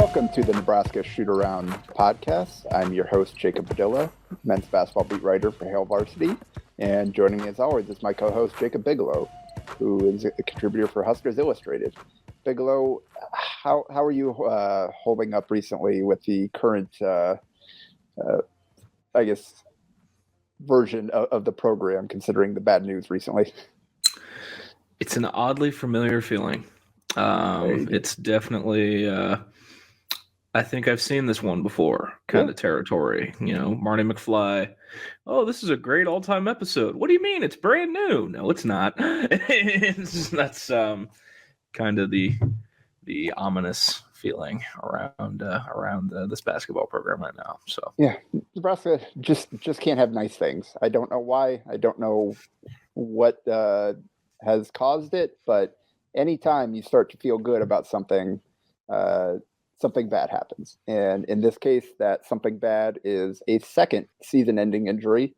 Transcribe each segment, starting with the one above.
Welcome to the Nebraska Shoot Around podcast. I'm your host, Jacob Bigelow, men's basketball beat writer for Varsity. And joining me as always is my co-host, Jacob Bigelow, who is a contributor for Huskers Illustrated. Bigelow, how are you holding up recently with the current, version of the program, considering the bad news recently? It's an oddly familiar feeling. It's definitely, I think I've seen this one before, kind of territory. You know, Marty McFly. Oh, this is a great all-time episode. What do you mean? It's brand new. No, it's not. That's kind of the ominous feeling around this basketball program right now. So yeah, Nebraska just can't have nice things. I don't know why. I don't know what has caused it, but anytime you start to feel good about something, something bad happens. And in this case, that something bad is a second season-ending injury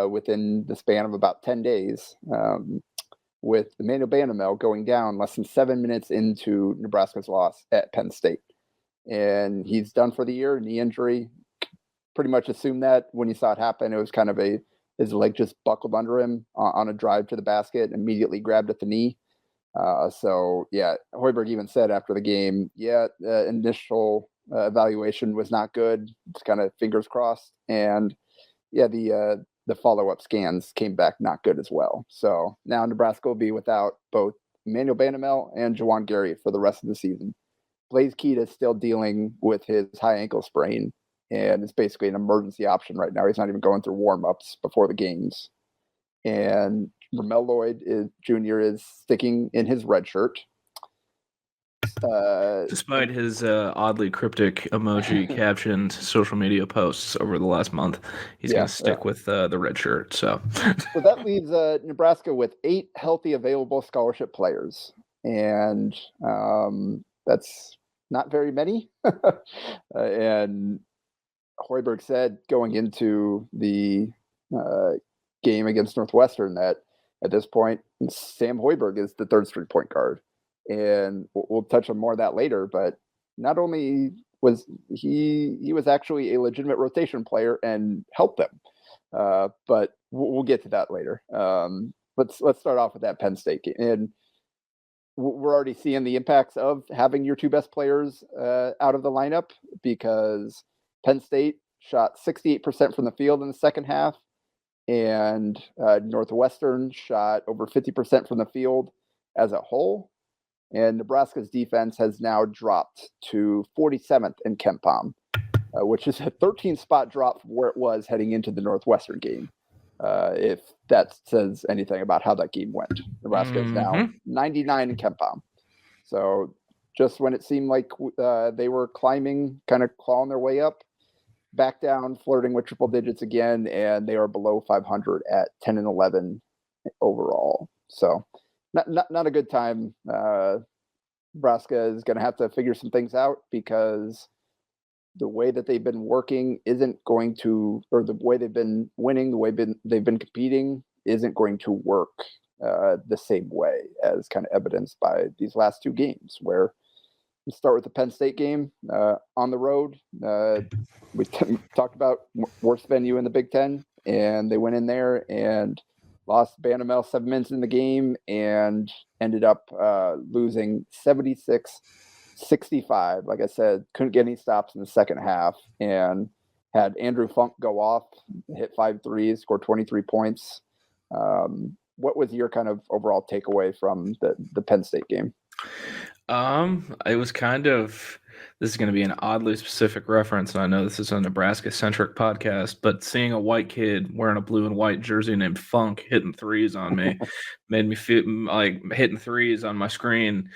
within the span of about 10 days, with Emmanuel Bandoumel going down less than 7 minutes into Nebraska's loss at Penn State. And he's done for the year, knee injury. Pretty much assumed that when you saw it happen. It was kind of his leg just buckled under him on a drive to the basket, immediately grabbed at the knee. Hoiberg even said after the game, initial evaluation was not good. Just kind of fingers crossed. And the follow-up scans came back not good as well. So now Nebraska will be without both Emmanuel Bandoumel and Juwan Gary for the rest of the season. Blaise Keita is still dealing with his high ankle sprain, and it's basically an emergency option right now. He's not even going through warm-ups before the games. And Ramel Lloyd Jr. is sticking in his red shirt. Despite his oddly cryptic emoji captioned social media posts over the last month, he's going to stick with the red shirt. So that leaves Nebraska with 8 healthy available scholarship players. And that's not very many. And Hoiberg said going into the game against Northwestern that at this point, Sam Hoiberg is the third string point guard. And we'll touch on more of that later, but not only was he was actually a legitimate rotation player and helped them, but we'll get to that later. Let's start off with that Penn State game. And we're already seeing the impacts of having your 2 best players out of the lineup, because Penn State shot 68% from the field in the second half, and Northwestern shot over 50% from the field as a whole. And Nebraska's defense has now dropped to 47th in KenPom, which is a 13-spot drop from where it was heading into the Northwestern game. If that says anything about how that game went. Nebraska is now 99 in KenPom. So just when it seemed like they were climbing, kind of clawing their way up, back down, flirting with triple digits again, and they are below 500 at 10 and 11 overall. So not a good time. Nebraska is going to have to figure some things out, because the way that they've been working isn't going to, or the way they've been winning, the way they've been competing isn't going to work the same way, as kind of evidenced by these last 2 games, where we start with the Penn State game on the road. We talked about worst venue in the Big Ten, and they went in there and lost Bandoumel 7 minutes in the game and ended up losing 76-65. Like I said, couldn't get any stops in the second half, and had Andrew Funk go off, hit 5 threes, scored 23 points. What was your kind of overall takeaway from the Penn State game? It was kind of, this is going to be an oddly specific reference, and I know this is a Nebraska-centric podcast, but seeing a white kid wearing a blue and white jersey named Funk hitting threes on me made me feel like hitting threes on my screen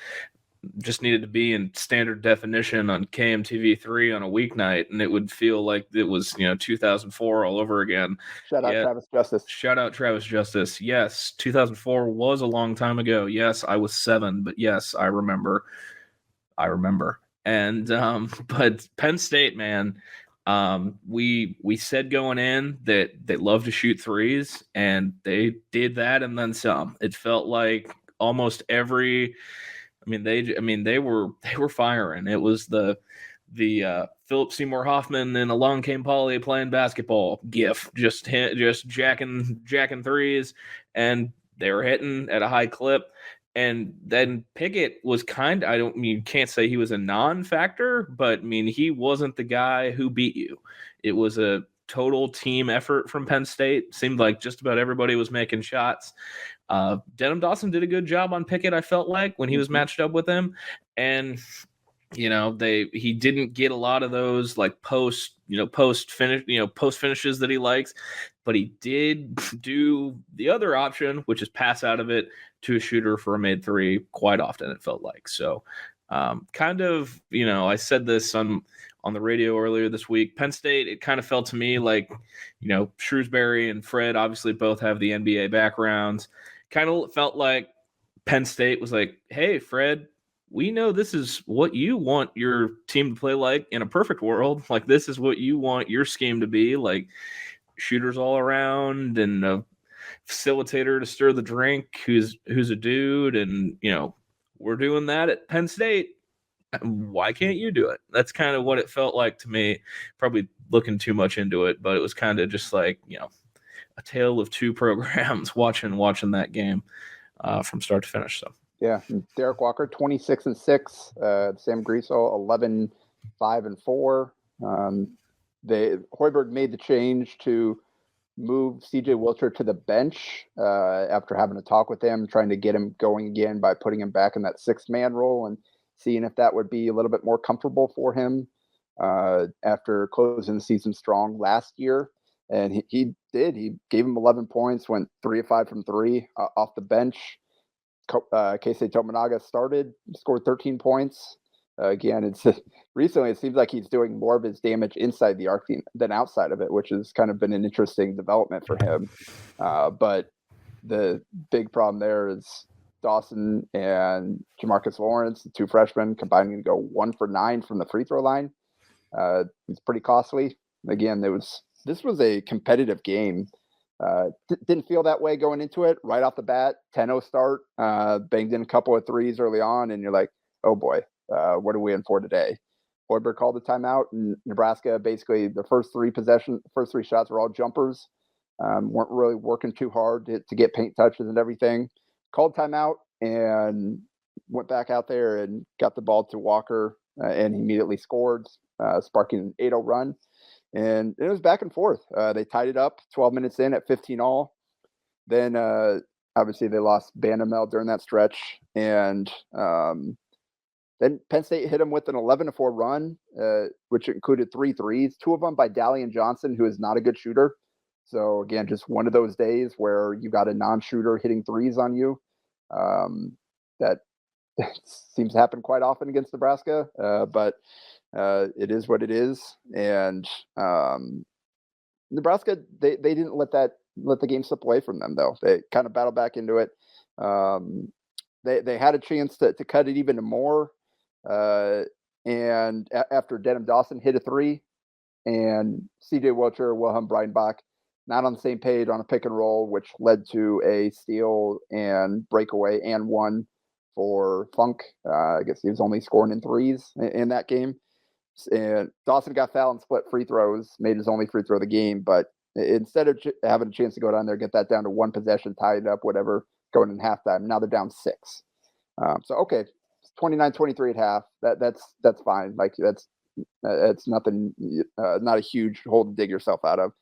just needed to be in standard definition on KMTV3 on a weeknight, and it would feel like it was 2004 all over again. Shout out Travis Justice. Shout out Travis Justice. Yes, 2004 was a long time ago. Yes, I was 7, but yes, I remember. And but Penn State, man, we said going in that they love to shoot threes, and they did that and then some. It felt like almost every. They were firing. It was the the Philip Seymour Hoffman and Along Came Polly playing basketball gif, just jacking threes, and they were hitting at a high clip. And then Pickett was you can't say he was a non-factor, but I mean, he wasn't the guy who beat you. It was a total team effort from Penn State. Seemed like just about everybody was making shots. Denham Dawson did a good job on Pickett, I felt like, when he was matched up with him. And he didn't get a lot of those like post finishes that he likes, but he did do the other option, which is pass out of it to a shooter for a made three quite often, it felt like. So I said this on the radio earlier this week. Penn State, it kind of felt to me like, Shrewsbury and Fred obviously both have the NBA backgrounds. Kind of felt like Penn State was like, hey, Fred, we know this is what you want your team to play like in a perfect world. Like, this is what you want your scheme to be, like shooters all around and a facilitator to stir the drink who's a dude. And, we're doing that at Penn State. Why can't you do it? That's kind of what it felt like to me. Probably looking too much into it, but it was kind of just like, a tale of two programs watching that game from start to finish. So. Yeah, Derek Walker, 26-6. Sam Griesel, 11-5-4. Hoiberg made the change to move C.J. Wilcher to the bench after having a talk with him, trying to get him going again by putting him back in that sixth-man role and seeing if that would be a little bit more comfortable for him after closing the season strong last year. And he did. He gave him 11 points, went 3 of 5 from 3 off the bench. Keisei Tominaga started, scored 13 points. Again, recently it seems like he's doing more of his damage inside the arc than outside of it, which has kind of been an interesting development for him. But the big problem there is Dawson and Demarcus Lawrence, the two freshmen, combining to go 1 for 9 from the free throw line. It's pretty costly. Again, this was a competitive game. Didn't feel that way going into it right off the bat. 10-0 start, banged in a couple of threes early on, and you're like, oh boy, what are we in for today? Hoiberg called the timeout, and Nebraska basically the first three shots were all jumpers. Weren't really working too hard to get paint touches and everything. Called timeout and went back out there and got the ball to Walker, and he immediately scored, sparking an 8-0 run. And it was back and forth. They tied it up 12 minutes in at 15-all. Then obviously they lost Bandamel during that stretch. And then Penn State hit them with an 11-4 run, which included 3 threes, 2 of them by Dalian Johnson, who is not a good shooter. So again, just one of those days where you got a non-shooter hitting threes on you. That seems to happen quite often against Nebraska, but it is what it is. And Nebraska, they didn't let the game slip away from them, though. They kind of battled back into it. They had a chance to cut it even more. And after Denham Dawson hit a 3 and C.J. Wilcher, Wilhelm Breidenbach not on the same page on a pick and roll, which led to a steal and breakaway and 1 for Funk. I guess he was only scoring in threes in that game. And Dawson got fouled and split free throws, made his only free throw of the game. But instead of having a chance to go down there, get that down to 1 possession, tie it up, whatever, going in halftime, now they're down 6. So, okay, 29-23 at half. That's fine. Like, that's nothing, not a huge hole to dig yourself out of.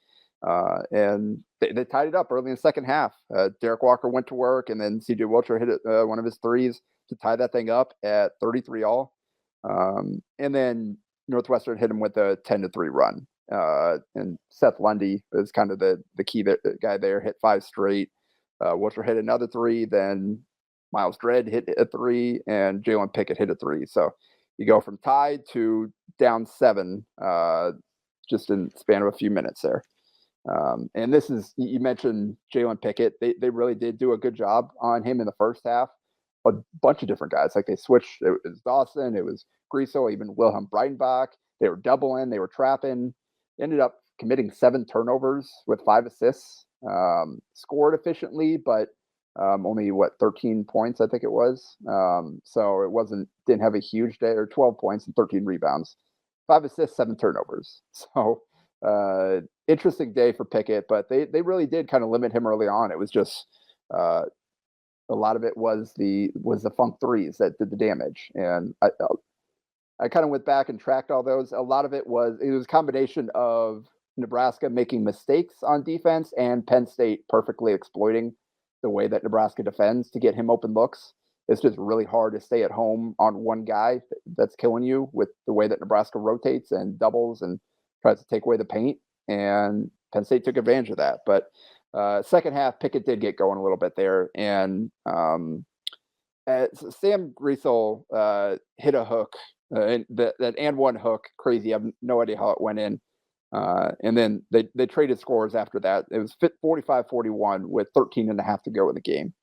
And they tied it up early in the second half. Derek Walker went to work, and then C.J. Wilcher hit one of his threes to tie that thing up at 33-all. And then Northwestern hit him with a 10-3 run. And Seth Lundy is kind of the key guy there, hit 5 straight. Wilcher hit another 3, then Miles Dredd hit a 3, and Jalen Pickett hit a 3. So you go from tied to down 7 just in the span of a few minutes there. And this is, you mentioned Jalen Pickett. They really did do a good job on him in the first half. A bunch of different guys. Like, they switched. It was Dawson. It was Griesel, even Wilhelm Breidenbach. They were doubling. They were trapping. Ended up committing 7 turnovers with 5 assists. Scored efficiently, but only 13 points, I think it was. So it didn't have a huge day, or 12 points and 13 rebounds. 5 assists, 7 turnovers. So interesting day for Pickett, but they really did kind of limit him early on. It was just a lot of it was the funk threes that did the damage, and I kind of went back and tracked all those. A lot of it was a combination of Nebraska making mistakes on defense and Penn State perfectly exploiting the way that Nebraska defends to get him open looks. It's just really hard to stay at home on one guy that's killing you with the way that Nebraska rotates and doubles and tries to take away the paint. And Penn State took advantage of that. But second half, Pickett did get going a little bit there. And Sam Griesel hit a hook, that and one hook, crazy. I have no idea how it went in. And then they traded scores after that. It was 45-41 with 13 and a half to go in the game.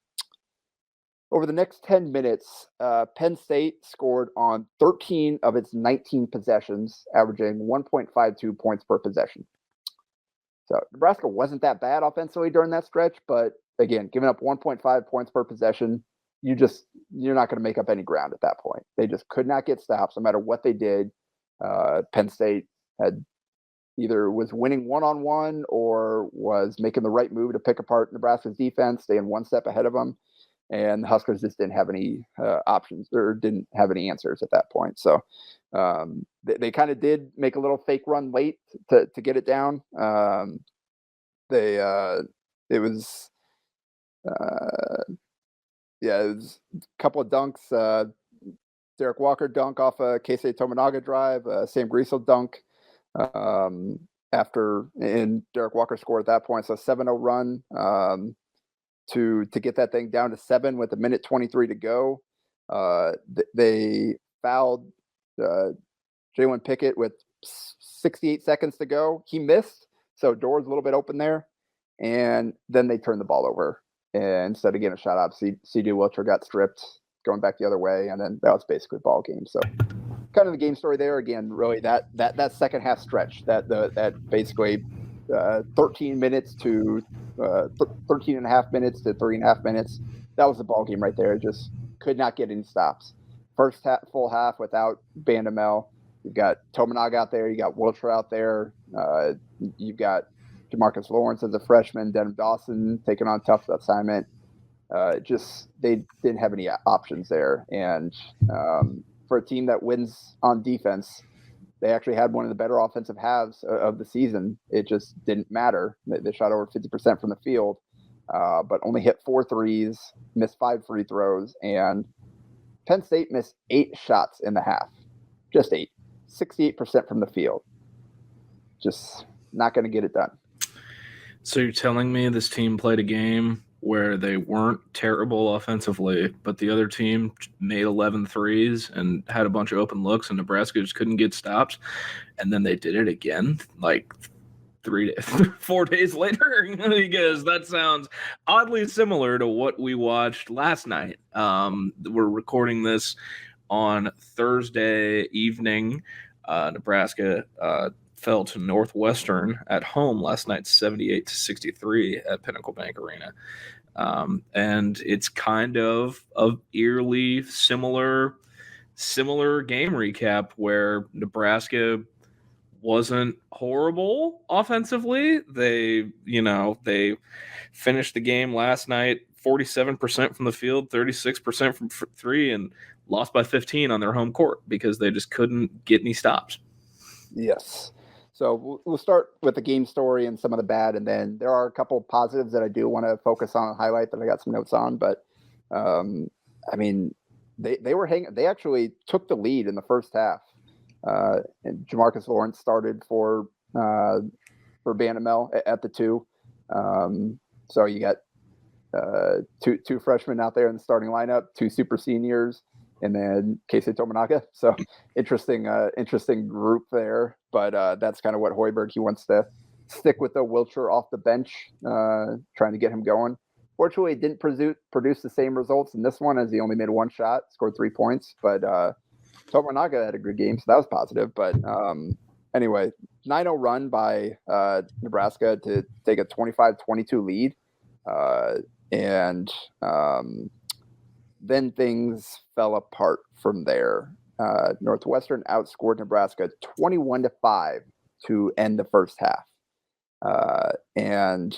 Over the next 10 minutes, Penn State scored on 13 of its 19 possessions, averaging 1.52 points per possession. So Nebraska wasn't that bad offensively during that stretch, but again, giving up 1.5 points per possession, you're not going to make up any ground at that point. They just could not get stops no matter what they did. Penn State had either was winning one-on-one or was making the right move to pick apart Nebraska's defense, staying one step ahead of them. And the Huskers just didn't have any options or didn't have any answers at that point. So they kind of did make a little fake run late to get it down. It was a couple of dunks. Derek Walker dunk off a Keisei Tominaga drive. Sam Griesel dunk after, and Derek Walker scored at that point. So 7-0 run. To get that thing down to 7 with 1:23 to go. They fouled Jalen Pickett with 68 seconds to go. He missed, so door's a little bit open there. And then they turned the ball over. And instead of getting a shot up, C.J. Wilcher got stripped, going back the other way, and then that was basically ball game. So kind of the game story there. Again, really that second half stretch, that basically 13 minutes to 13 and a half minutes to 3.5 minutes. That was the ball game right there. It just could not get any stops. First full half without Bandamel. You've got Tominaga out there. You got Wilcher out there. You've got Demarcus Lawrence as a freshman. Denham Dawson taking on tough assignment. Just they didn't have any options there. And for a team that wins on defense, they actually had one of the better offensive halves of the season. It just didn't matter. They shot over 50% from the field, but only hit 4 threes, missed 5 free throws, and Penn State missed 8 shots in the half. Just 8. 68% from the field. Just not going to get it done. So you're telling me this team played a game where they weren't terrible offensively, but the other team made 11 threes and had a bunch of open looks, and Nebraska just couldn't get stops, and then they did it again, like 4 days later? Because that sounds oddly similar to what we watched last night. We're recording this on Thursday evening. Nebraska fell to Northwestern at home last night, 78-63 at Pinnacle Bank Arena. And it's kind of eerily similar game recap where Nebraska wasn't horrible offensively. They finished the game last night 47% from the field, 36% from 3, and lost by 15 on their home court because they just couldn't get any stops. Yes. So we'll start with the game story and some of the bad, and then there are a couple of positives that I do want to focus on and highlight that I got some notes on. But they were hanging. They actually took the lead in the first half, and Demarcus Lawrence started for Bandamel at the 2. So you got two freshmen out there in the starting lineup, 2 super seniors, and then Keisei Tominaga. So interesting group there. But that's kind of what Hoiberg, he wants to stick with the Wilcher off the bench, trying to get him going. Fortunately, it didn't produce the same results in this one, as he only made 1 shot, scored 3 points. But Tominaga had a good game, so that was positive. But anyway, 9-0 run by Nebraska to take a 25-22 lead. And then things fell apart from there. Northwestern outscored Nebraska 21-5 to end the first half. And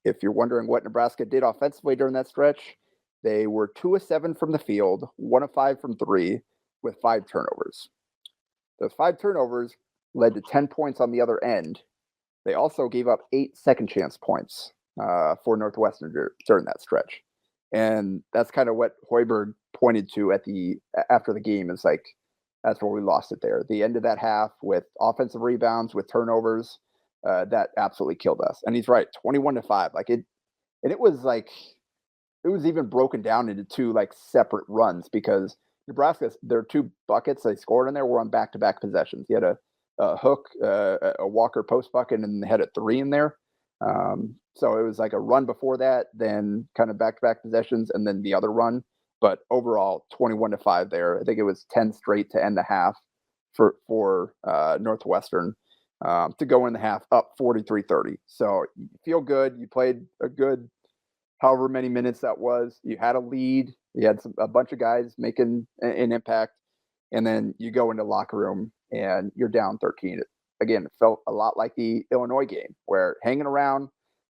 if you're wondering what Nebraska did offensively during that stretch, they were 2 of 7 from the field, 1 of 5 from 3, with 5 turnovers. Those 5 turnovers led to 10 points on the other end. They also gave up 8 second chance points for Northwestern during that stretch. And that's kind of what Hoiberg pointed to after the game. Is like, that's where we lost it there. The end of that half with offensive rebounds, with turnovers, that absolutely killed us. And he's right, 21-5. Like it, and it was like, it was even broken down into 2 like separate runs, because Nebraska, their 2 buckets they scored in there were on back-to-back possessions. He had a hook, a Walker post bucket, and they had a 3 in there. So it was like a run before that, then kind of back-to-back possessions, and then the other run. But overall, 21-5 there. I think it was 10 straight to end the half for Northwestern, to go in the half up 43-30. So you feel good. You played a good however many minutes that was. You had a lead. You had a bunch of guys making an impact. And then you go into the locker room and you're down 13. Again, it felt a lot like the Illinois game, where hanging around,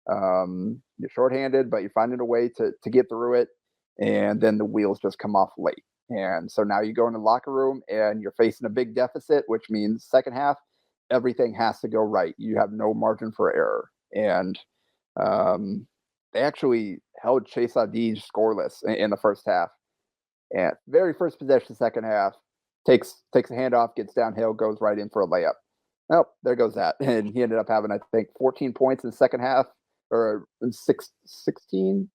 you're shorthanded, but you're finding a way to get through it. And then the wheels just come off late. And so now you go in the locker room and you're facing a big deficit, which means second half, everything has to go right. You have no margin for error. And they actually held Chase Audige scoreless in the first half. And very first possession, second half, takes a handoff, gets downhill, goes right in for a layup. Oh, there goes that. And he ended up having, I think, 14 points in the second half, or 15.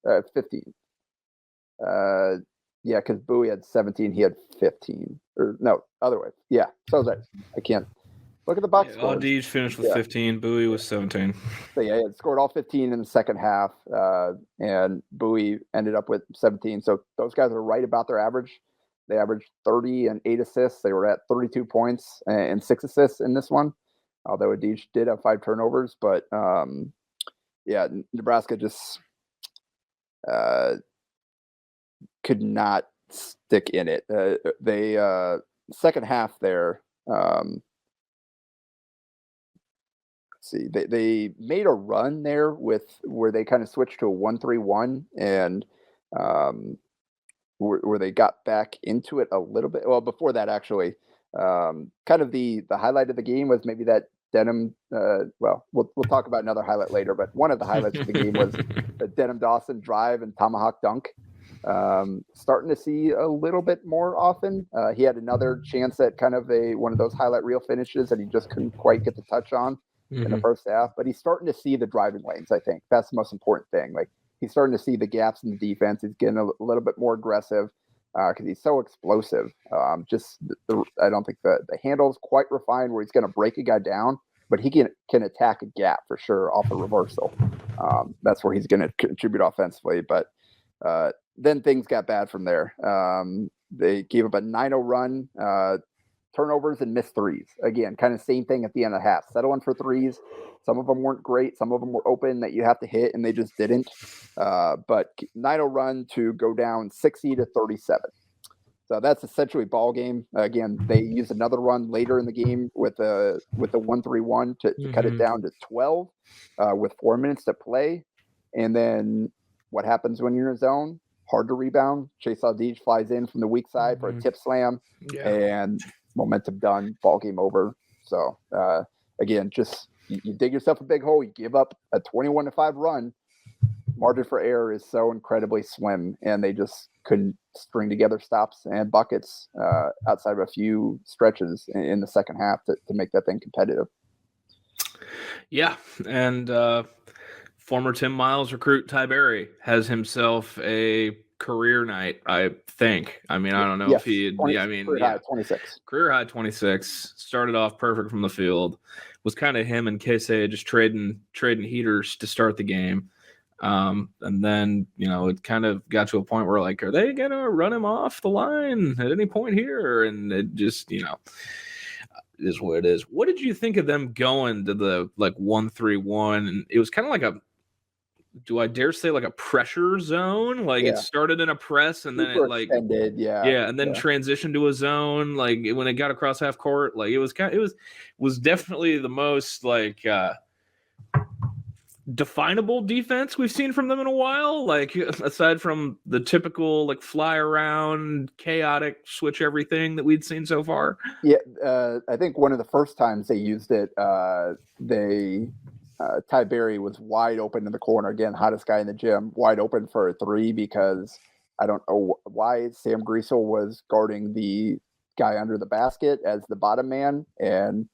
Yeah, because Bowie had 17, he had 15. Or no, other way. Yeah, so I can't look at the box score. Audige finished with 15. Bowie was 17. So yeah, he had scored all 15 in the second half, and Bowie ended up with 17. So those guys are right about their average. They averaged 30 and 8 assists. They were at 32 points and 6 assists in this one, although Audige did have 5 turnovers. But yeah, Nebraska just could not stick in it. They second half there. Let's see, they made a run there where they kind of switched to a 1-3-1, and where they got back into it a little bit. Well, before that, actually, kind of the highlight of the game was maybe that Denham. Well, we'll talk about another highlight later, but one of the highlights of the game was the Denham Dawson drive and tomahawk dunk. Starting to see a little bit more often. He had another chance at kind of one of those highlight reel finishes that he just couldn't quite get the touch on in the first half. But he's starting to see the driving lanes. I think that's the most important thing. Like, he's starting to see the gaps in the defense. He's getting a little bit more aggressive because he's so explosive. I don't think the handle's quite refined where he's going to break a guy down, but he can attack a gap for sure off a reversal. That's where he's going to contribute offensively. But then things got bad from there. They gave up a 9-0 run, turnovers and missed threes. Again, kind of same thing at the end of the half. Settling for threes. Some of them weren't great. Some of them were open that you have to hit, and they just didn't. But 9-0 run to go down 60-37. So that's essentially ball game. Again, they used another run later in the game with a 1-3-1 to cut it down to 12 with 4 minutes to play. And then what happens when you're in a zone? Hard to rebound. Chase Audige flies in from the weak side for a tip slam, and momentum done. Ball game over. So again, just you dig yourself a big hole. You give up a 21-5 run. Margin for error is so incredibly slim, and they just couldn't string together stops and buckets outside of a few stretches in the second half to make that thing competitive. Yeah, and former Tim Miles recruit Ty Berry has himself a career night, I think. I mean, I don't know if he had, career high 26. Career high 26. Started off perfect from the field. Was kind of him and Casey just trading heaters to start the game. And then, it kind of got to a point where, like, are they going to run him off the line at any point here? And it just, is what it is. What did you think of them going to the, 1-3-1? And it was kind of like do I dare say like a pressure zone? Like it started in a press and then it like extended, and then transitioned to a zone. Like when it got across half court, like it was definitely the most like definable defense we've seen from them in a while. Like aside from the typical like fly around, chaotic, switch everything that we'd seen so far. Yeah, I think one of the first times they used it, Ty Berry was wide open in the corner. Again, hottest guy in the gym, wide open for a three because I don't know why Sam Griesel was guarding the guy under the basket as the bottom man, and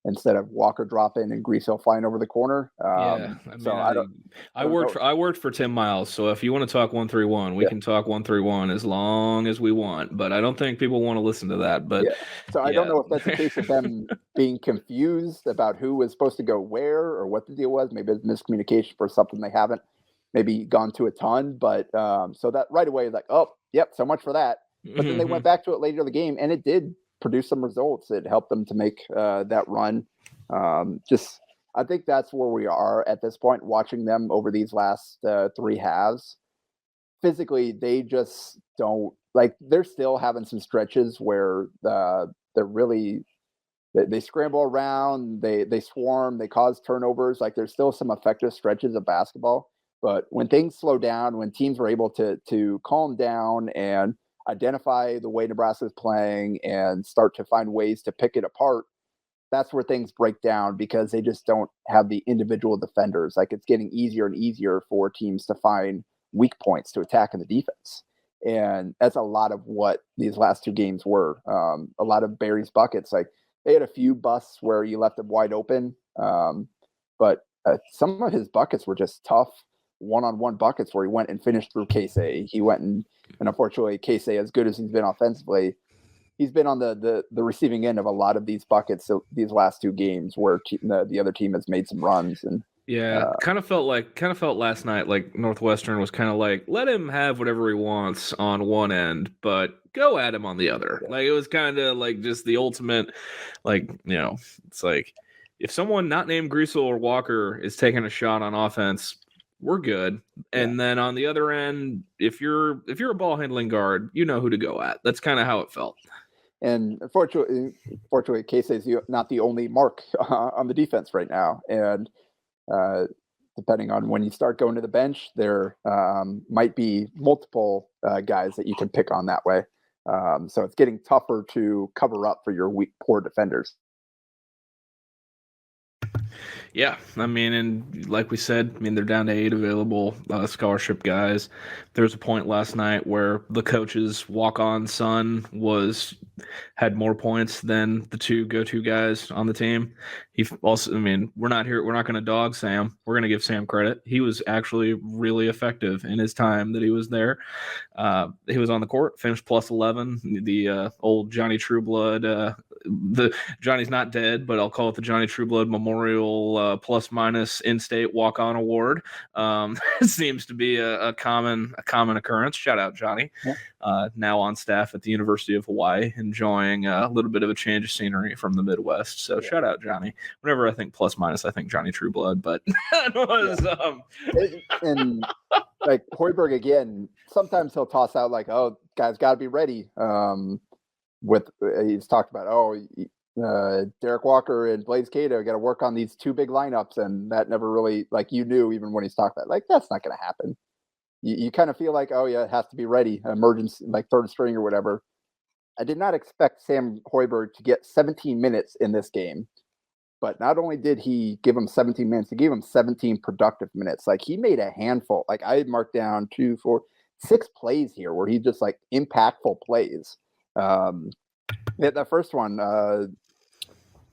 instead of Walker dropping and Griesel flying over the corner. I worked for Tim Miles, so if you want to talk 1-3-1, we can talk 1-3-1 as long as we want. But I don't think people want to listen to that. But so I don't know if that's a case of them being confused about who was supposed to go where or what the deal was. Maybe it's miscommunication for something they haven't maybe gone to a ton. But so that right away is like, oh, yep, so much for that. But then they went back to it later in the game, and it did produce some results. It helped them to make that run. I think that's where we are at this point, watching them over these last three halves. Physically, they just don't they're still having some stretches where they're really they scramble around, they swarm, they cause turnovers. Like there's still some effective stretches of basketball, but when things slow down, when teams are able to calm down and identify the way Nebraska is playing and start to find ways to pick it apart, that's where things break down because they just don't have the individual defenders. Like it's getting easier and easier for teams to find weak points to attack in the defense. And that's a lot of what these last two games were. A lot of Barry's buckets. Like they had a few busts where you left them wide open. But some of his buckets were just tough one-on-one buckets where he went and finished through Casey. He went and unfortunately Casey, as good as he's been offensively, he's been on the receiving end of a lot of these buckets these last two games where the other team has made some runs. And kind of felt last night like Northwestern was kind of like, let him have whatever he wants on one end, but go at him on the other. Like it was kind of like just the ultimate, like, it's like if someone not named Griesel or Walker is taking a shot on offense, we're good. And then on the other end, if you're a ball handling guard, you know who to go at. That's kind of how it felt. And fortunately, Casey's not the only mark on the defense right now. And depending on when you start going to the bench, there might be multiple guys that you can pick on that way. So it's getting tougher to cover up for your weak, poor defenders. Yeah, I mean, and like we said, they're down to 8 available scholarship guys. There's a point last night where the coach's walk-on son had more points than the two go-to guys on the team. He also, we're not going to dog Sam. We're going to give Sam credit. He was actually really effective in his time that he was there. He was on the court, finished plus 11. The old Johnny Trueblood, Johnny's not dead, but I'll call it the Johnny Trueblood Memorial plus minus in-state walk-on award. It seems to be a common occurrence. Shout out Johnny. Now on staff at the University of Hawaii, enjoying a little bit of a change of scenery from the Midwest. So shout out Johnny. Whenever I think plus minus, I think Johnny Trueblood, but that was and like Hoiberg again, sometimes he'll toss out like, oh, guys got to be ready. He's talked about, Derek Walker and Blaze Cato got to work on these two big lineups, and that never really, like, you knew even when he's talked about, like, that's not going to happen. You kind of feel like, oh yeah, it has to be ready, emergency, like third string or whatever. I did not expect Sam Hoiberg to get 17 minutes in this game, but not only did he give him 17 minutes, he gave him 17 productive minutes. Like he made a handful. Like I marked down 2, 4, 6 plays here where he just like impactful plays. The first one,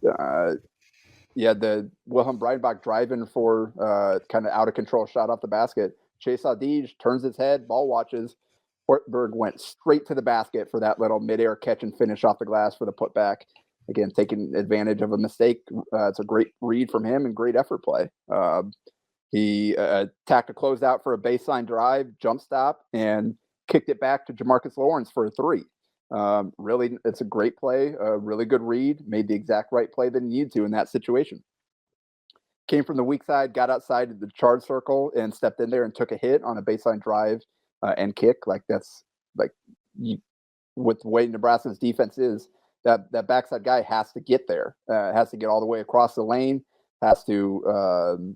the Wilhelm Breinbach driving for kind of out of control shot off the basket. Chase Adige turns his head, ball watches. Hoiberg went straight to the basket for that little midair catch and finish off the glass for the putback. Again, taking advantage of a mistake. It's a great read from him and great effort play. He attacked a closeout for a baseline drive, jump stop, and kicked it back to Demarcus Lawrence for a 3. Really, it's a great play, a really good read, made the exact right play that he needed to in that situation. came from the weak side, got outside of the charge circle, and stepped in there and took a hit on a baseline drive and kick. Like that's like with the way Nebraska's defense is, that backside guy has to get there, has to get all the way across the lane, has to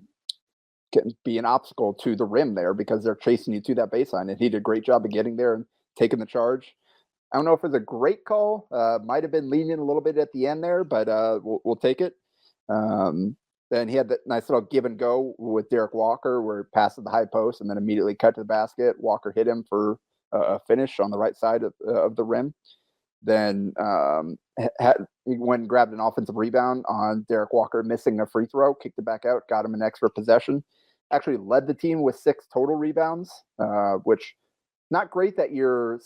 be an obstacle to the rim there because they're chasing you to that baseline. And he did a great job of getting there and taking the charge. I don't know if it's a great call. Might have been leaning a little bit at the end there, but we'll take it. Then he had that nice little give and go with Derek Walker where he passed at the high post and then immediately cut to the basket. Walker hit him for a finish on the right side of the rim. Then he went and grabbed an offensive rebound on Derek Walker missing a free throw, kicked it back out, got him an extra possession. Actually led the team with 6 total rebounds, which not great that you're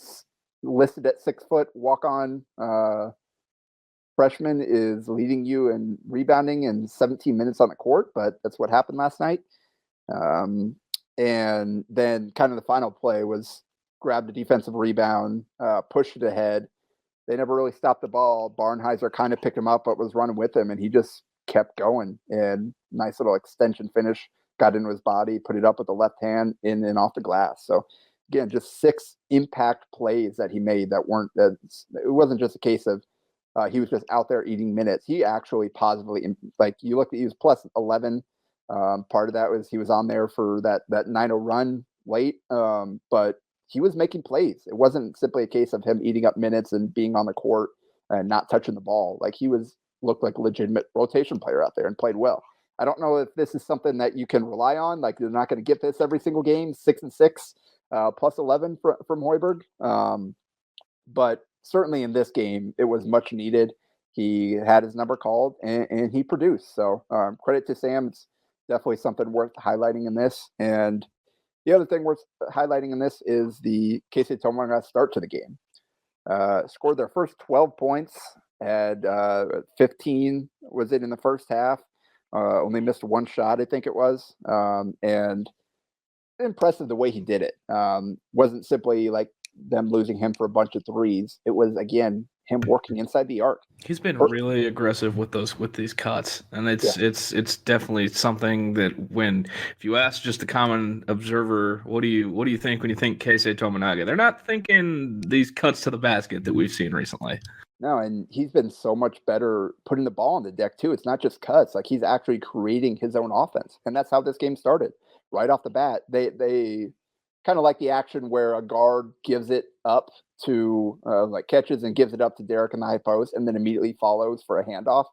listed at 6 foot walk-on freshman is leading you in rebounding in 17 minutes on the court, but that's what happened last night. And then kind of the final play was grabbed a defensive rebound, pushed it ahead. They never really stopped the ball. Barnheiser kind of picked him up, but was running with him, and he just kept going. And nice little extension finish, got into his body, put it up with the left hand in and off the glass. So again, just 6 impact plays that he made that weren't. It wasn't just a case of he was just out there eating minutes. He actually positively, like you look at, he was plus 11. Part of that was he was on there for that 9-0 run late, but he was making plays. It wasn't simply a case of him eating up minutes and being on the court and not touching the ball. Like he looked like a legitimate rotation player out there and played well. I don't know if this is something that you can rely on. Like they're not going to get this every single game, 6-6, plus 11 from Hoiberg. But certainly in this game, it was much needed. He had his number called and he produced. So credit to Sam. It's definitely something worth highlighting in this. And the other thing worth highlighting in this is the Keisei Tominaga start to the game. Scored their first 12 points, had 15 was it in the first half. Only missed 1 shot, I think it was. And impressive the way he did it. Wasn't simply like them losing him for a bunch of threes. It was, again, him working inside the arc. He's been really aggressive with these cuts, and it's definitely something that if you ask just a common observer, what do you think when you think Keisei Tominaga? They're not thinking these cuts to the basket that we've seen recently. No, and he's been so much better putting the ball on the deck too. It's not just cuts; like he's actually creating his own offense, and that's how this game started. Right off the bat, they kind of like the action where a guard gives it up to like catches and gives it up to Derek in the high post and then immediately follows for a handoff.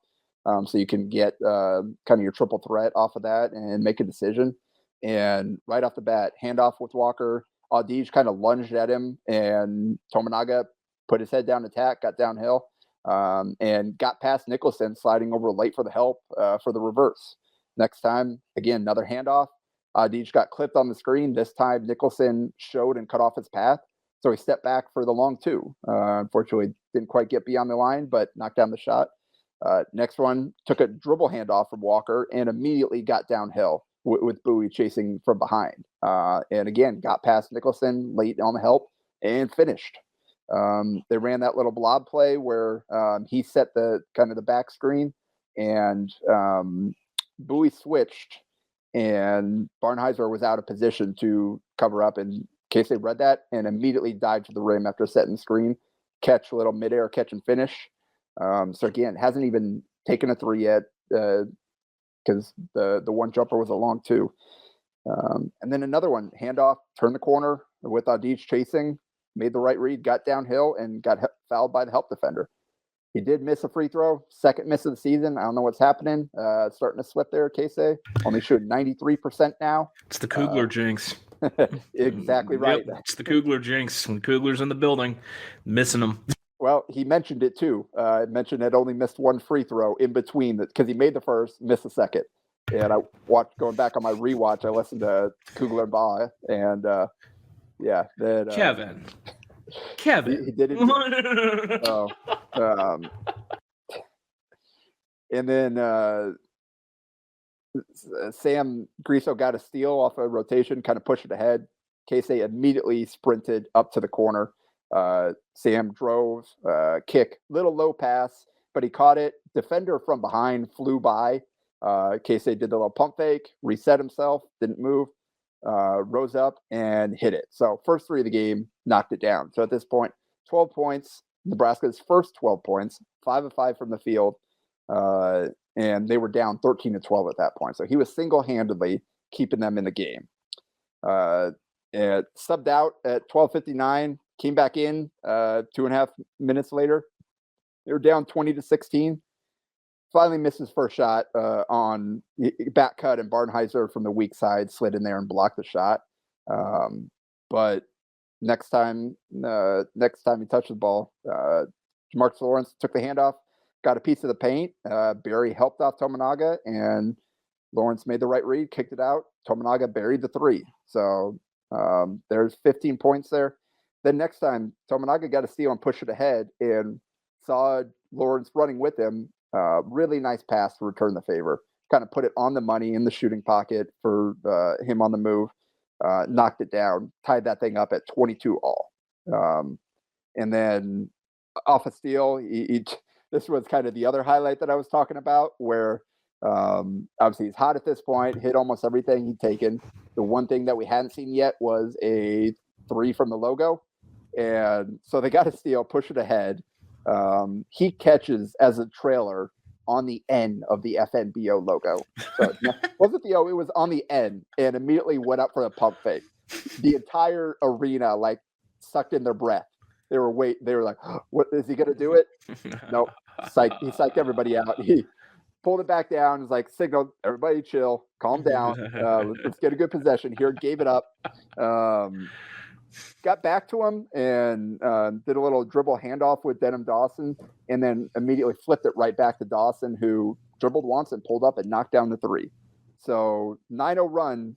So you can get kind of your triple threat off of that and make a decision. And right off the bat, handoff with Walker. Audij kind of lunged at him and Tominaga put his head down attack, got downhill, and got past Nicholson sliding over late for the help for the reverse. Next time, again, another handoff. Audij got clipped on the screen. This time, Nicholson showed and cut off his path. So he stepped back for the long 2. Unfortunately, didn't quite get beyond the line, but knocked down the shot. Next one, took a dribble handoff from Walker and immediately got downhill with Bowie chasing from behind. And again, got past Nicholson late on the help and finished. They ran that little blob play where he set the kind of the back screen and Bowie switched and Barnheiser was out of position to cover up, and Keisei read that and immediately dived to the rim after setting the screen, catch a little midair catch and finish. So again, hasn't even taken a 3 yet because the one jumper was a long 2. And then another one, handoff, turned the corner with Audij chasing, made the right read, got downhill, and got fouled by the help defender. He did miss a free throw, second miss of the season. I don't know what's happening. Starting to slip there, Keisei. Only shooting 93% now. It's the Kugler jinx. Exactly right. Yep, it's the Kugler jinx. When Kugler's in the building, missing them. Well, he mentioned it too. Mentioned had only missed 1 free throw in between because he made the first, missed the second. And I watched, going back on my rewatch, I listened to Kugler and Baugh, and Kevin. He did it. And then Sam Griso got a steal off a rotation, kind of pushed it ahead. Keisei immediately sprinted up to the corner. Sam drove, kick, little low pass, but he caught it. Defender from behind flew by K-State did the little pump fake, reset himself, didn't move, rose up and hit it. So first three of the game, knocked it down. So at this point, 12 points, Nebraska's first 12 points, 5 of 5 from the field, and they were down 13-12 at that point. So he was single-handedly keeping them in the game. And subbed out at 12:59, came back in 2.5 minutes later. They were down 20-16. Finally missed his first shot on back cut, and Barnheiser from the weak side slid in there and blocked the shot. But next time he touched the ball, Demarcus Lawrence took the handoff, got a piece of the paint. Barry helped off Tominaga, and Lawrence made the right read, kicked it out. Tominaga buried the three. So there's 15 points there. Then next time, Tominaga got a steal and pushed it ahead, and saw Lawrence running with him. Really nice pass to return the favor. Kind of put it on the money in the shooting pocket for him on the move. Knocked it down, tied that thing up at 22-all. And then off a steal, this was kind of the other highlight that I was talking about, where obviously he's hot at this point, hit almost everything he'd taken. The one thing that we hadn't seen yet was a three from the logo. And so they got a steal, push it ahead. He catches as a trailer on the N of the FNBO logo. So it wasn't the O, it was on the N, and immediately went up for a pump fake. The entire arena sucked in their breath. They were like, what, is he gonna do it? Nope. He psyched everybody out. He pulled it back down, was like, signaled, everybody chill, calm down. Let's get a good possession here. Gave it up. Got back to him and did a little dribble handoff with Denham Dawson, and then immediately flipped it right back to Dawson, who dribbled once and pulled up and knocked down the three. So 9-0 run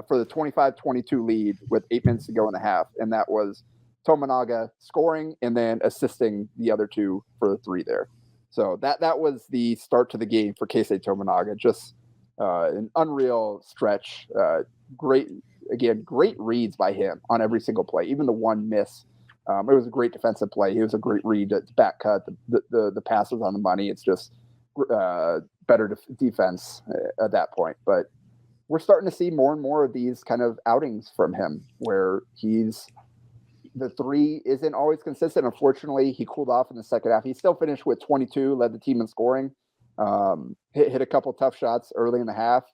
for the 25-22 lead with 8 minutes to go in the half. And that was Tominaga scoring and then assisting the other two for the three there. So that was the start to the game for K-State Tominaga. Just an unreal stretch. Great reads by him on every single play, even the one miss. It was a great defensive play. It was a great read. It's back cut. The pass was on the money. It's just better defense at that point. But we're starting to see more and more of these kind of outings from him, where the three isn't always consistent. Unfortunately, he cooled off in the second half. He still finished with 22, led the team in scoring. Hit a couple tough shots early in the half.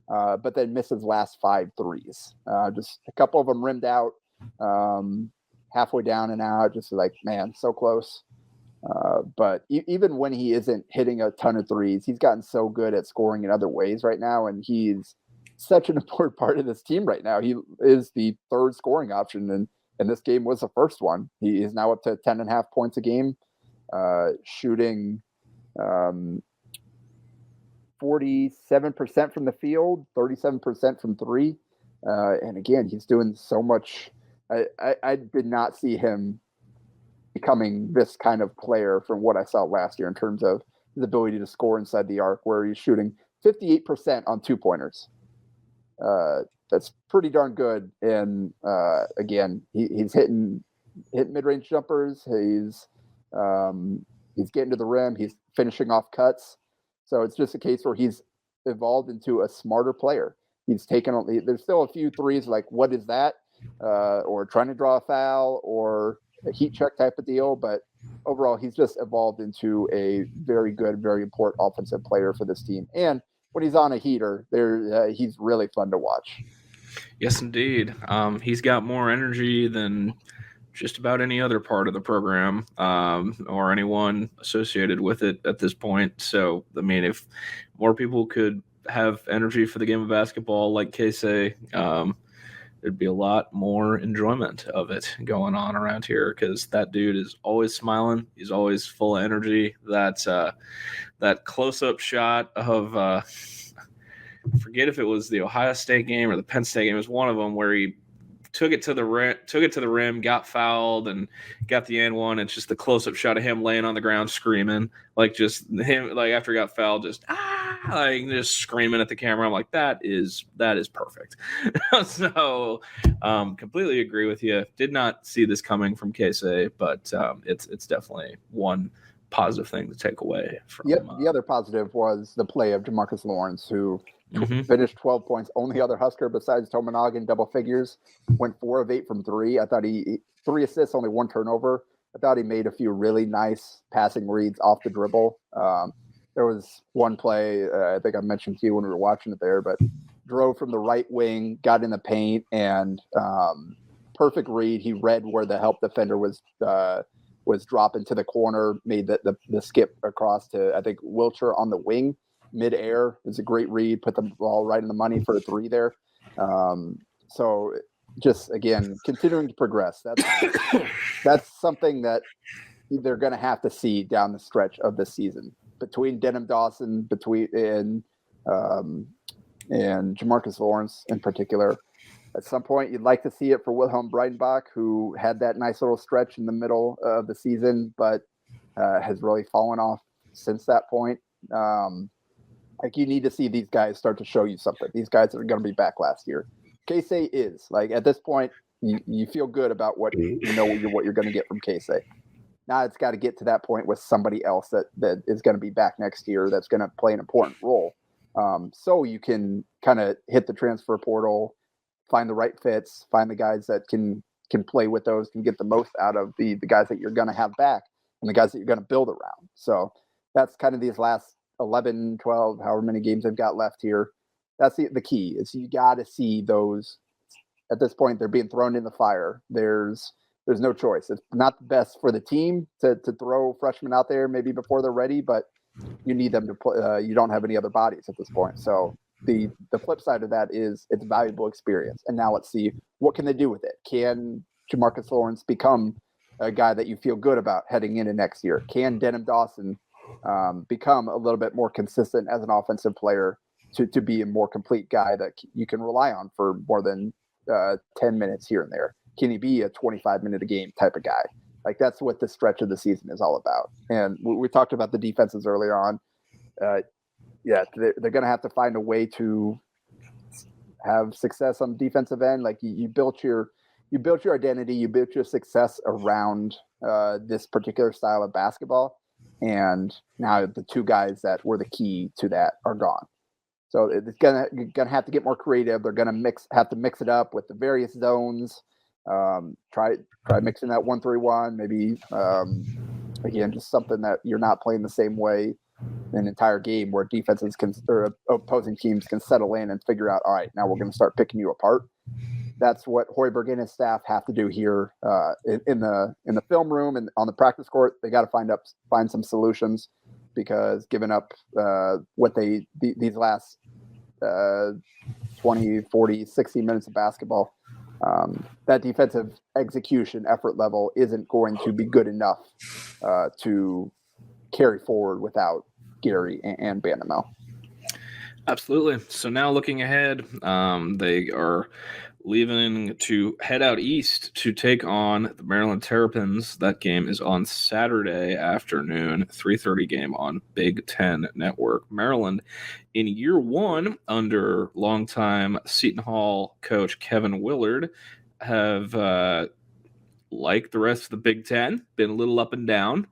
But then missed his last 5 threes. Just a couple of them rimmed out, halfway down and out. Just like, man, so close. But even when he isn't hitting a ton of threes, he's gotten so good at scoring in other ways right now, and he's such an important part of this team right now. He is the third scoring option, and this game was the first one. He is now up to 10.5 points a game, shooting 47% from the field, 37% from three. And again, he's doing so much. I did not see him becoming this kind of player from what I saw last year in terms of his ability to score inside the arc, where he's shooting 58% on 2-pointers. That's pretty darn good. And again, he's hitting mid-range jumpers. He's getting to the rim. He's finishing off cuts. So it's just a case where he's evolved into a smarter player. He's taken – there's still a few threes like, what is that? Or trying to draw a foul or a heat check type of deal. But overall, he's just evolved into a very good, very important offensive player for this team. And when he's on a heater, he's really fun to watch. Yes, indeed. He's got more energy than just about any other part of the program or anyone associated with it at this point. So, I mean, if more people could have energy for the game of basketball like K-State, there'd be a lot more enjoyment of it going on around here, because that dude is always smiling. He's always full of energy. That close-up shot of I forget if it was the Ohio State game or the Penn State game. It was one of them where he took it to the rim, got fouled, and got the and one. It's just the close-up shot of him laying on the ground screaming, like just him, like after he got fouled, just like just screaming at the camera. I'm like, that is perfect. So, completely agree with you. Did not see this coming from K-State, but it's definitely one positive thing to take away from. Yep. The other positive was the play of Demarcus Lawrence, who finished 12 points. Only other Husker besides Tominaga double figures, went 4 of 8 from 3. I thought he 3 assists, only 1 turnover. I thought he made a few really nice passing reads off the dribble. There was one play, I think I mentioned to you when we were watching it there, but drove from the right wing, got in the paint, and perfect read. He read where the help defender was dropping to the corner, made the skip across to, I think, Wilcher on the wing, midair. It's a great read, put the ball right in the money for a 3 there. So just, again, continuing to progress. That's something that they're going to have to see down the stretch of the season. Between Denham Dawson, and Demarcus Lawrence in particular. At some point, you'd like to see it for Wilhelm Breidenbach, who had that nice little stretch in the middle of the season, but has really fallen off since that point. Like, you need to see these guys start to show you something. These guys are going to be back last year. Keisei is, like, at this point, you feel good about what you're going to get from Keisei. Now it's got to get to that point with somebody else that is going to be back next year that's going to play an important role. So you can kind of hit the transfer portal, find the right fits, find the guys that can play with those, can get the most out of the guys that you're going to have back and the guys that you're going to build around. So that's kind of these last 11, 12, however many games they've got left here. That's the key, is you got to see those. At this point, they're being thrown in the fire. There's no choice. It's not the best for the team to throw freshmen out there maybe before they're ready, but you need them to play. You don't have any other bodies at this point. So the flip side of that is it's valuable experience. And now let's see, what can they do with it? Can Demarcus Lawrence become a guy that you feel good about heading into next year? Can Denham Dawson become a little bit more consistent as an offensive player to be a more complete guy that you can rely on for more than 10 minutes here and there? Can he be a 25-minute a game type of guy? Like, that's what the stretch of the season is all about. And we talked about the defenses earlier on. They're going to have to find a way to have success on the defensive end. Like, you built your identity, you built your success around this particular style of basketball. And now the 2 guys that were the key to that are gone. So it's gonna have to get more creative. They're gonna have to mix it up with the various zones. Try mixing that 1-3-1. Maybe again, just something that you're not playing the same way an entire game, where defenses or opposing teams can settle in and figure out, all right, now we're going to start picking you apart. That's what Hoiberg and his staff have to do here in the film room and on the practice court. They got to find some solutions, because giving up what these last 20, 40, 60 minutes of basketball, that defensive execution effort level isn't going to be good enough to carry forward without Gary and Bandamel. Absolutely. So now looking ahead, they are leaving to head out east to take on the Maryland Terrapins. That game is on Saturday afternoon, 3:30 game on Big Ten Network. Maryland, in year 1 under longtime Seton Hall coach Kevin Willard, have, like the rest of the Big Ten, been a little up and down.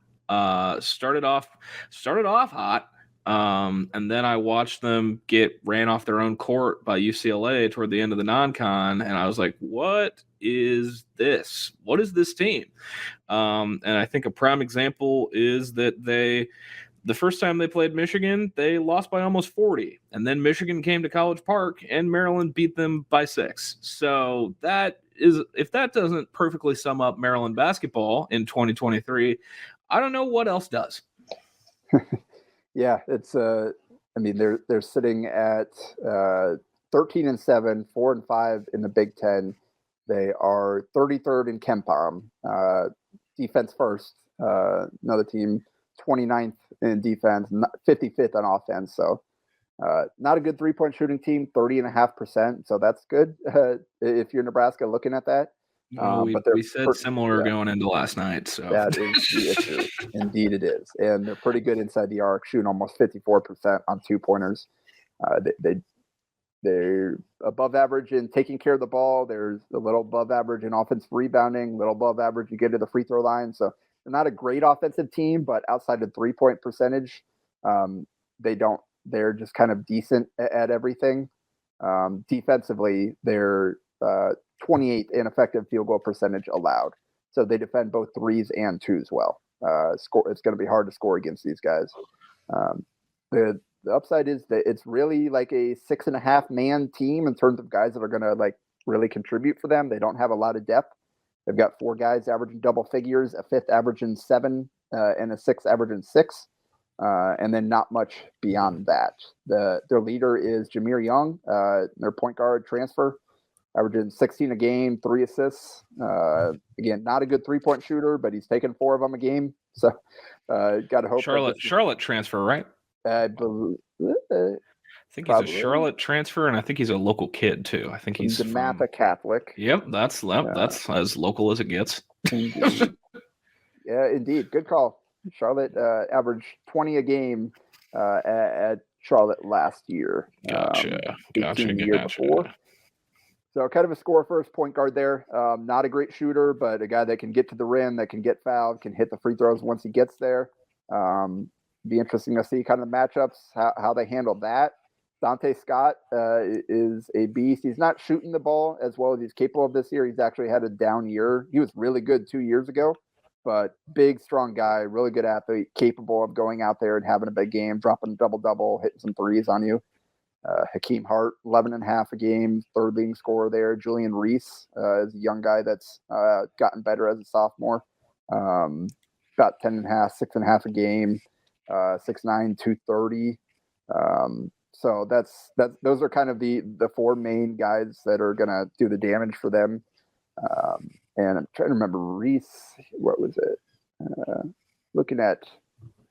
Started off hot. And then I watched them get ran off their own court by UCLA toward the end of the non-con, and I was like, what is this? What is this team? And I think a prime example is that the first time they played Michigan, they lost by almost 40. And then Michigan came to College Park, and Maryland beat them by 6. So if that doesn't perfectly sum up Maryland basketball in 2023, I don't know what else does. Yeah, it's they're sitting at 13-7, 4-5 in the Big Ten. They are 33rd in KenPom, defense first. Another team 29th in defense, 55th on offense. So not a good 3-point shooting team, 30.5%. So that's good if you're Nebraska looking at that. We said similar going into last night. So that is the issue. Indeed it is. And they're pretty good inside the arc, shooting almost 54% on 2-pointers. They're above average in taking care of the ball. There's a little above average in offensive rebounding, a little above average you get to the free throw line. So not a great offensive team, but outside of 3-point percentage, they're just kind of decent at everything. Defensively, they're 28th in effective field goal percentage allowed. So they defend both threes and twos well. It's going to be hard to score against these guys. The upside is that it's really like a 6.5 man team in terms of guys that are going to like really contribute for them. They don't have a lot of depth. They've got 4 guys averaging double figures, a 5th averaging 7, and a 6th averaging 6. And then not much beyond that. Their leader is Jameer Young, their point guard transfer, averaging 16 a game, 3 assists. Again, not a good 3-point shooter, but he's taking 4 of them a game. So got to hope. Charlotte transfer, right? I believe. I think he's a Charlotte transfer, and I think he's a local kid too. I think he's Demarcus Catholic. Yep, that's as local as it gets. Indeed. Yeah, indeed. Good call. Charlotte averaged 20 a game at Charlotte last year. Gotcha. The year before. So kind of a score-first point guard there. Not a great shooter, but a guy that can get to the rim, that can get fouled, can hit the free throws once he gets there. Be interesting to see kind of the matchups, how they handle that. Dante Scott is a beast. He's not shooting the ball as well as he's capable of this year. He's actually had a down year. He was really good 2 years ago, but big, strong guy, really good athlete, capable of going out there and having a big game, dropping a double-double, hitting some threes on you. Hakeem Hart, 11.5 a game, 3rd leading scorer there. Julian Reese is a young guy that's gotten better as a sophomore. About 10.5, 6.5 a game, 6'9", 230. So those are kind of the 4 main guys that are going to do the damage for them. And I'm trying to remember Reese, what was it? Looking at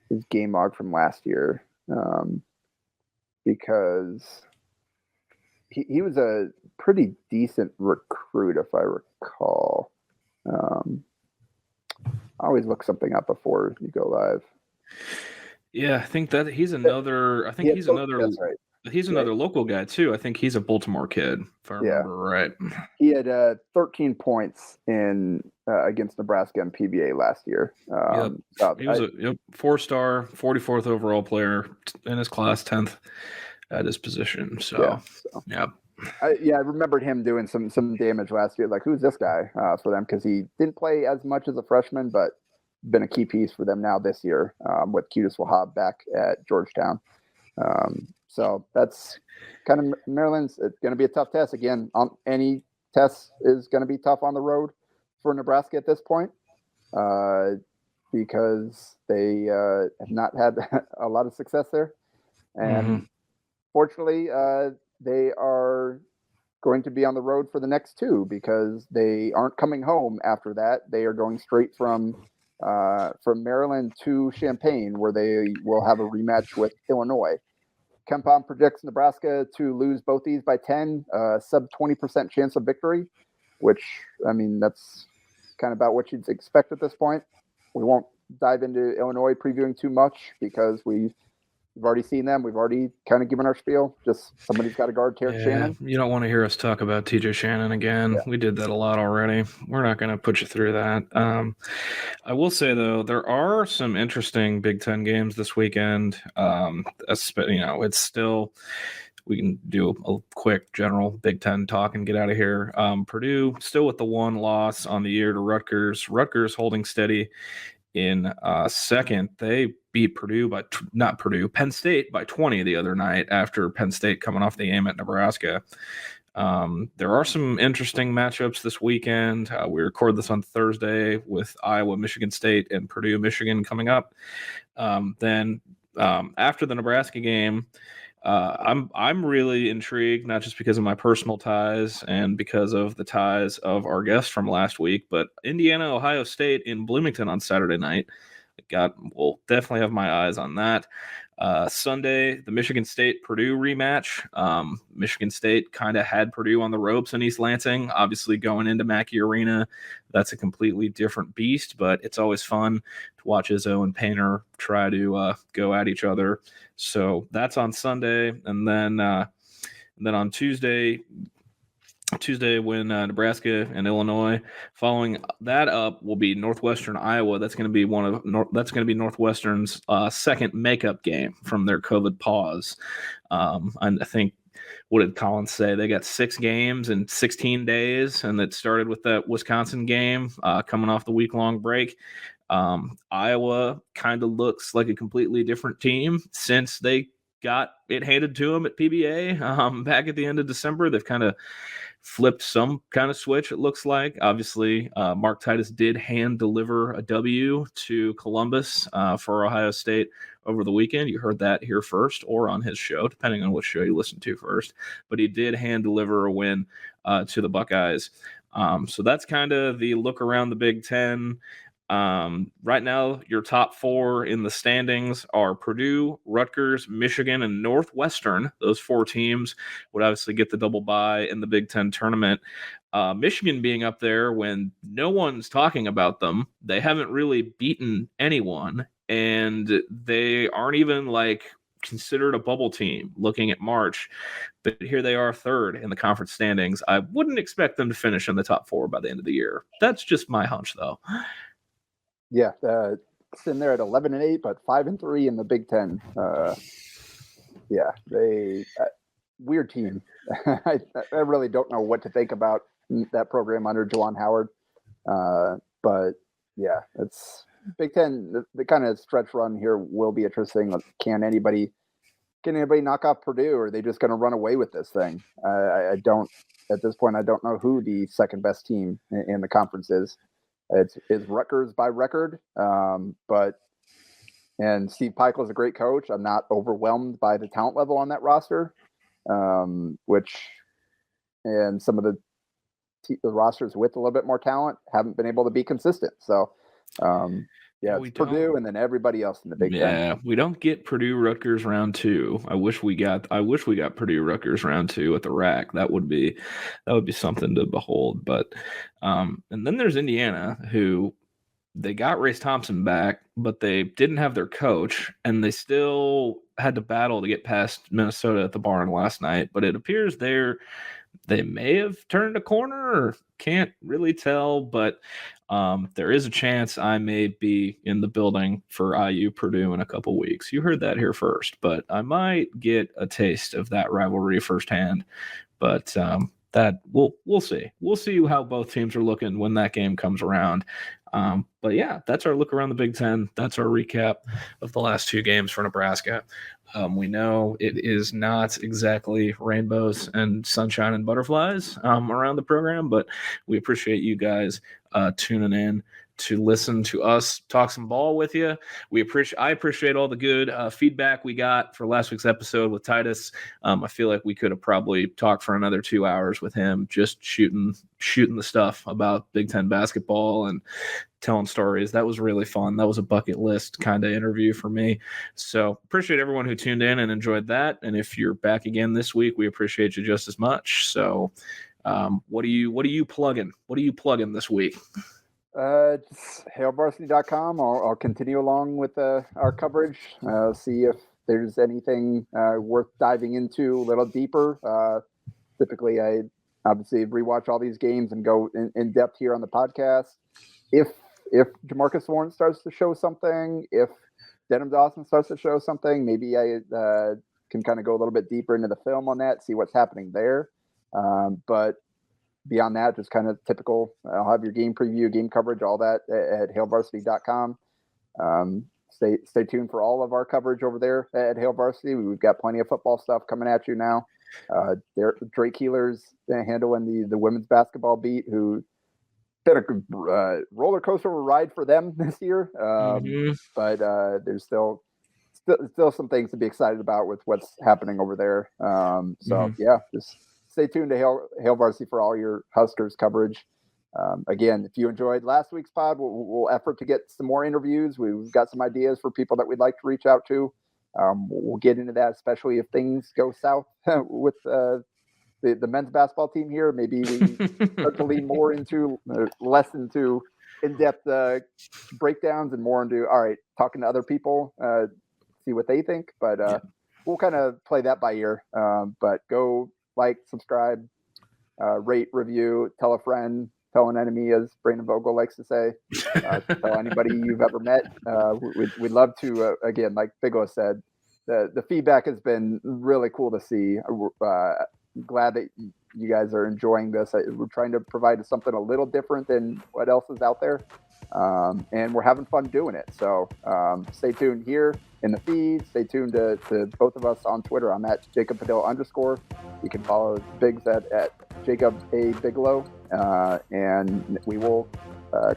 his game log from last year, because he was a pretty decent recruit, if I recall. I always look something up before you go live. Yeah, I think that he's another. I think he's another. That's right. He's another local guy too. I think he's a Baltimore kid, if I remember right. He had 13 points in against Nebraska and PBA last year. He was a 4-star, 44th overall player in his class, 10th at his position. So. I remembered him doing some damage last year. Like, who's this guy for them? Because he didn't play as much as a freshman, but been a key piece for them now this year with Qudus Wahab back at Georgetown. So that's kind of Maryland's. It's going to be a tough test. Again, any test is going to be tough on the road for Nebraska at this point because they have not had a lot of success there. And fortunately, they are going to be on the road for the next 2 because they aren't coming home after that. They are going straight from Maryland to Champaign, where they will have a rematch with Illinois. KenPom predicts Nebraska to lose both these by 10, sub 20% chance of victory, which, I mean, that's kind of about what you'd expect at this point. We won't dive into Illinois previewing too much because we've already seen them. We've already kind of given our spiel. Just somebody's got to guard Terrence Shannon. You don't want to hear us talk about TJ Shannon again. Yeah. We did that a lot already. We're not going to put you through that. I will say, though, there are some interesting Big Ten games this weekend. It's still – we can do a quick general Big Ten talk and get out of here. Purdue still with the 1 loss on the year to Rutgers. Rutgers holding steady in second. They beat Penn State by 20 the other night after Penn State coming off the aim at Nebraska. There are some interesting matchups this weekend. We record this on Thursday with Iowa, Michigan State, and Purdue, Michigan coming up. Then after the Nebraska game, I'm really intrigued, not just because of my personal ties and because of the ties of our guest from last week, but Indiana, Ohio State in Bloomington on Saturday night. We'll definitely have my eyes on that. Sunday, the Michigan State-Purdue rematch. Michigan State kind of had Purdue on the ropes in East Lansing. Obviously, going into Mackey Arena, that's a completely different beast, but it's always fun to watch Izzo and Painter try to go at each other. So that's on Sunday. And then on Tuesday, Tuesday win Nebraska and Illinois. Following that up will be Northwestern Iowa. That's going to be Northwestern's second makeup game from their COVID pause. And I think, what did Collins say? They got 6 games in 16 days, and it started with that Wisconsin game coming off the week-long break. Iowa kind of looks like a completely different team since they got it handed to them at PBA back at the end of December. They've kind of flipped some kind of switch, it looks like. Obviously, Mark Titus did hand deliver a W to Columbus for Ohio State over the weekend. You heard that here first or on his show, depending on which show you listen to first. But he did hand deliver a win to the Buckeyes. So that's kind of the look around the Big Ten. Right now, your top 4 in the standings are Purdue, Rutgers, Michigan, and Northwestern. Those 4 teams would obviously get the double bye in the Big Ten tournament. Michigan being up there when no one's talking about them. They haven't really beaten anyone, and they aren't even considered a bubble team looking at March. But here they are 3rd in the conference standings. I wouldn't expect them to finish in the top 4 by the end of the year. That's just my hunch, though. Yeah, sitting there at 11-8, but 5-3 in the Big Ten. Yeah, they weird team. I really don't know what to think about that program under Juwan Howard. But yeah, it's Big Ten. The kind of stretch run here will be interesting. Can anybody knock off Purdue, or are they just going to run away with this thing? I don't. At this point, I don't know who the second best team in the conference is. It's Rutgers by record, and Steve Peichel is a great coach. I'm not overwhelmed by the talent level on that roster, and some of the rosters with a little bit more talent haven't been able to be consistent. So, it's Purdue and then everybody else in the Big Ten. Yeah, we don't get Purdue Rutgers round 2. I wish we got Purdue Rutgers round 2 at the rack. That would be something to behold. But and then there's Indiana, who they got Race Thompson back, but they didn't have their coach, and they still had to battle to get past Minnesota at the barn last night. But it appears they may have turned a corner, or can't really tell, but there is a chance I may be in the building for IU Purdue in a couple weeks. You heard that here first, but I might get a taste of that rivalry firsthand. But that we'll see. We'll see how both teams are looking when that game comes around. But yeah, that's our look around the Big Ten. That's our recap of the last 2 games for Nebraska. We know it is not exactly rainbows and sunshine and butterflies around the program, but we appreciate you guys tuning in to listen to us talk some ball with you. I appreciate all the good feedback we got for last week's episode with Titus. I feel like we could have probably talked for another 2 hours with him, just shooting the stuff about Big Ten basketball and telling stories. That was really fun. That was a bucket list kind of interview for me. So appreciate everyone who tuned in and enjoyed that. And if you're back again this week, we appreciate you just as much. So what are you plugging? What are you plugging this week? Just hailvarsity.com. I'll continue along with our coverage. See if there's anything worth diving into a little deeper. Typically, I obviously rewatch all these games and go in depth here on the podcast. If Demarcus Lawrence starts to show something, if Denham Dawson starts to show something, maybe I can kind of go a little bit deeper into the film on that, see what's happening there. But beyond that, just kind of typical. I'll have your game preview, game coverage, all that at hailvarsity.com. Stay tuned for all of our coverage over there at Hail Varsity. We've got plenty of football stuff coming at you now. Drake Keeler's handling the women's basketball beat, who been a roller coaster ride for them this year. But there's still some things to be excited about with what's happening over there. Yeah, just stay tuned to Hail Varsity for all your Huskers coverage. Again, if you enjoyed last week's pod, we'll effort to get some more interviews. We've got some ideas for people that we'd like to reach out to. We'll get into that, especially if things go south with the men's basketball team here. Maybe we start to lean more into less into in-depth breakdowns and more into talking to other people, see what they think. But we'll kind of play that by ear. But go like, subscribe, rate, review, tell a friend, tell an enemy, as Brandon Vogel likes to say. Tell anybody you've ever met. We'd love to, again, like Bigelow said, the feedback has been really cool to see. Glad that you guys are enjoying this. We're trying to provide something a little different than what else is out there. And we're having fun doing it. So stay tuned here in the feed. Stay tuned to both of us on Twitter. I'm at Jacob Padilla _. You can follow Biggs at Jacob A. Bigelow. And we will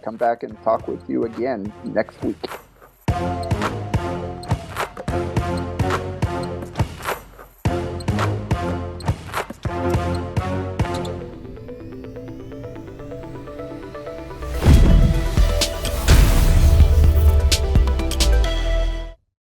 come back and talk with you again next week.